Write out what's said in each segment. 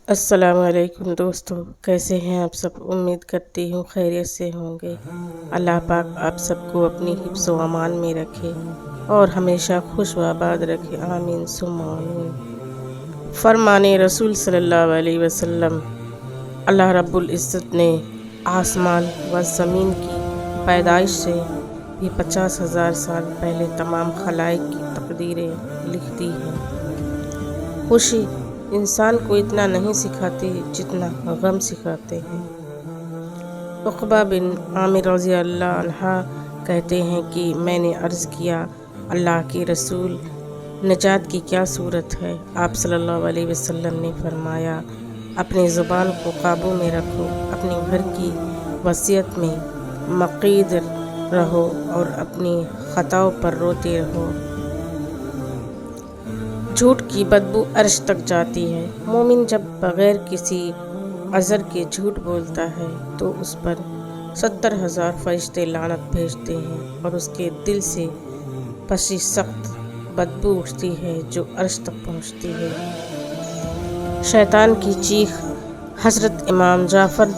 السلام علیکم دوستو، کیسے ہیں آپ سب؟ امید کرتی ہوں خیریت سے ہوں گے۔ اللہ پاک آپ سب کو اپنی حفظ و امان میں رکھے اور ہمیشہ خوش و آباد رکھے، آمین ثم آمین۔ فرمان رسول صلی اللہ علیہ وسلم، اللہ رب العزت نے آسمان و زمین کی پیدائش سے بھی 50,000 سال پہلے تمام خلائق کی تقدیریں لکھ دی ہیں۔ خوشی انسان کو اتنا نہیں سکھاتی جتنا غم سکھاتے ہیں۔ عقبہ بن عامر رضی اللہ عنہ کہتے ہیں کہ میں نے عرض کیا، اللہ کے رسول، نجات کی کیا صورت ہے؟ آپ صلی اللہ علیہ وسلم نے فرمایا، اپنی زبان کو قابو میں رکھو، اپنے گھر کی وصیت میں مقید رہو اور اپنی خطاؤں پر روتے رہو۔ جھوٹ کی بدبو عرش تک جاتی ہے۔ مومن جب بغیر کسی عذر کے جھوٹ بولتا ہے تو اس پر 70,000 فرشتے لعنت بھیجتے ہیں اور اس کے دل سے پسی سخت بدبو اٹھتی ہے جو عرش تک پہنچتی ہے۔ شیطان کی چیخ۔ حضرت امام جعفر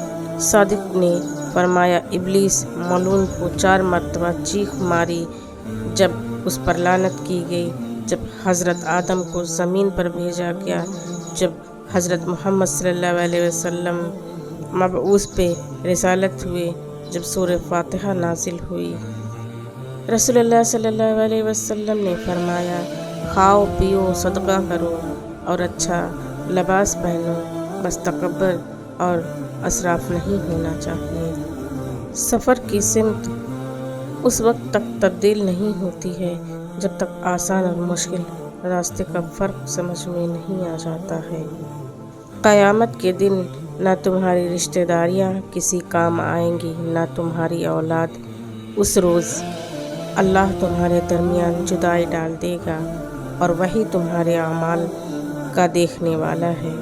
صادق نے فرمایا، ابلیس ملعون کو 4 مرتبہ چیخ ماری جب اس پر لعنت کی گئی، جب حضرت آدم کو زمین پر بھیجا گیا، جب حضرت محمد صلی اللہ علیہ وسلم مبعوث پہ رسالت ہوئے، جب سورہ فاتحہ نازل ہوئی۔ رسول اللہ صلی اللہ علیہ وسلم نے فرمایا، کھاؤ پیو، صدقہ کرو اور اچھا لباس پہنو، بس تکبر اور اسراف نہیں ہونا چاہیے۔ سفر کی سمت اس وقت تک تبدیل نہیں ہوتی ہے جب تک آسان اور مشکل راستے کا فرق سمجھ میں نہیں آ جاتا ہے۔ قیامت کے دن نہ تمہاری رشتہ داریاں کسی کام آئیں گی، نہ تمہاری اولاد۔ اس روز اللہ تمہارے درمیان جدائی ڈال دے گا اور وہی تمہارے اعمال کا دیکھنے والا ہے۔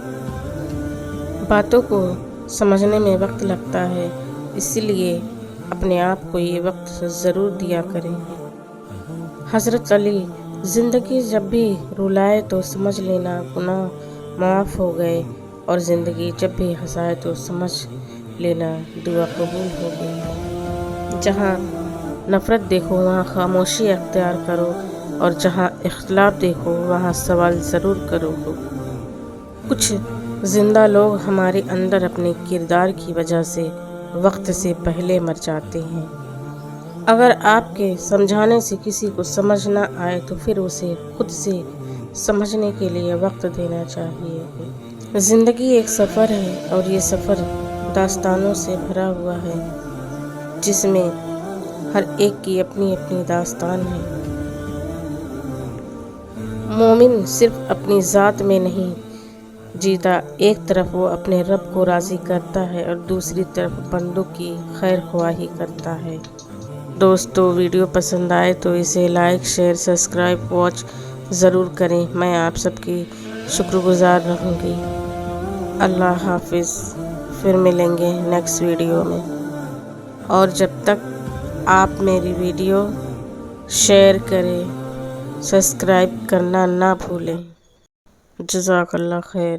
باتوں کو سمجھنے میں وقت لگتا ہے، اس لیے اپنے آپ کو یہ وقت ضرور دیا کریں۔ حضرت علی، زندگی جب بھی رلائے تو سمجھ لینا گناہ معاف ہو گئے، اور زندگی جب بھی ہنسائے تو سمجھ لینا دعا قبول ہو گئی۔ جہاں نفرت دیکھو وہاں خاموشی اختیار کرو، اور جہاں اختلاف دیکھو وہاں سوال ضرور کرو۔ کچھ زندہ لوگ ہمارے اندر اپنے کردار کی وجہ سے وقت سے پہلے مر جاتے ہیں۔ اگر آپ کے سمجھانے سے کسی کو سمجھ نہ آئے تو پھر اسے خود سے سمجھنے کے لیے وقت دینا چاہیے۔ زندگی ایک سفر ہے اور یہ سفر داستانوں سے بھرا ہوا ہے، جس میں ہر ایک کی اپنی اپنی داستان ہے۔ مومن صرف اپنی ذات میں نہیں جیتا، ایک طرف وہ اپنے رب کو راضی کرتا ہے اور دوسری طرف بندوں کی خیر خواہی کرتا ہے۔ دوستو، ویڈیو پسند آئے تو اسے لائک، شیئر، سبسکرائب، واچ ضرور کریں۔ میں آپ سب کی شکر گزار رہوں گی۔ اللہ حافظ، پھر ملیں گے نیکسٹ ویڈیو میں۔ اور جب تک آپ میری ویڈیو شیئر کریں، سبسکرائب کرنا نہ بھولیں۔ جزاک اللہ خیر۔